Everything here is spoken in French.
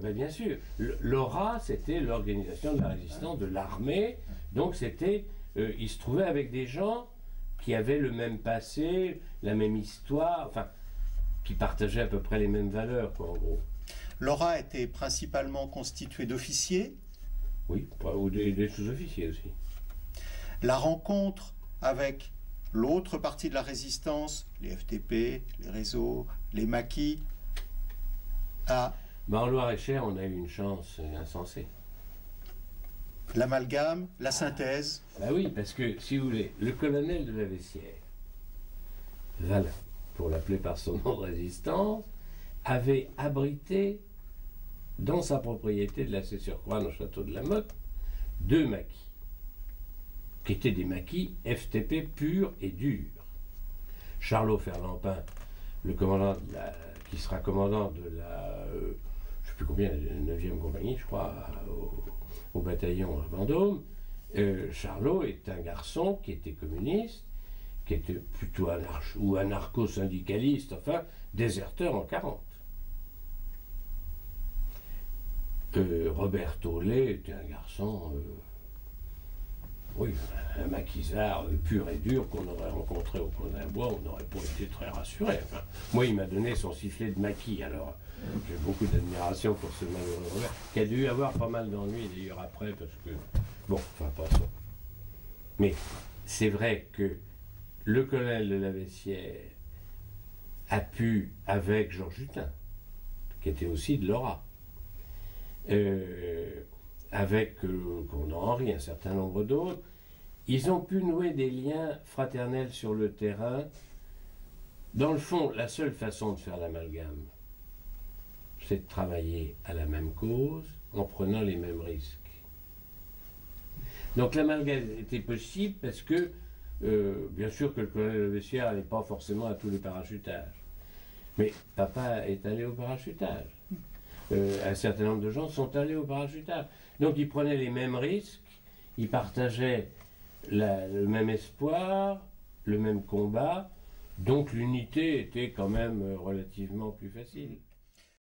ben bien sûr. L'ORA, c'était l'organisation de la résistance de l'armée. Donc c'était, il se trouvait avec des gens qui avaient le même passé, la même histoire, enfin, qui partageaient à peu près les mêmes valeurs, quoi, en gros. L'ORA était principalement constituée d'officiers. Oui, ou des sous-officiers aussi. La rencontre avec l'autre partie de la résistance, les FTP, les réseaux, les maquis, a Ben, en Loir-et-Cher, on a eu une chance insensée. l'amalgame, la synthèse. Ben oui, parce que, si vous voulez, le colonel de la Vessière, Valin, pour l'appeler par son nom de résistance, avait abrité dans sa propriété de la Cé-sur-Croix, au château de la Motte, 2 maquis, qui étaient des maquis FTP purs et durs. Charlot Ferlampin, le commandant qui sera commandant de la, je ne sais plus combien, la 9e compagnie, je crois, au bataillon à Vendôme, Charlot est un garçon qui était communiste, qui était plutôt anarcho-syndicaliste, enfin, déserteur en 40. Robert Tollet était un garçon, oui, un maquisard pur et dur qu'on aurait rencontré au coin d'un bois, on n'aurait pas été très rassuré. Enfin, moi, il m'a donné son sifflet de maquis, alors j'ai beaucoup d'admiration pour ce malheureux Robert, qui a dû avoir pas mal d'ennuis d'ailleurs après, parce que, bon, enfin, passons. Mais c'est vrai que le colonel de la Vessière a pu, avec Georges Hutin, qui était aussi de l'ORA, avec Commandant Henry, un certain nombre d'autres, ils ont pu nouer des liens fraternels sur le terrain. Dans le fond, la seule façon de faire l'amalgame, c'est de travailler à la même cause, en prenant les mêmes risques. Donc l'amalgame était possible parce que, bien sûr que le colonel de Vessière n'allait pas forcément à tous les parachutages. Mais papa est allé au parachutage. Un certain nombre de gens sont allés au parachutage. Donc ils prenaient les mêmes risques, ils partageaient le même espoir, le même combat, donc l'unité était quand même relativement plus facile.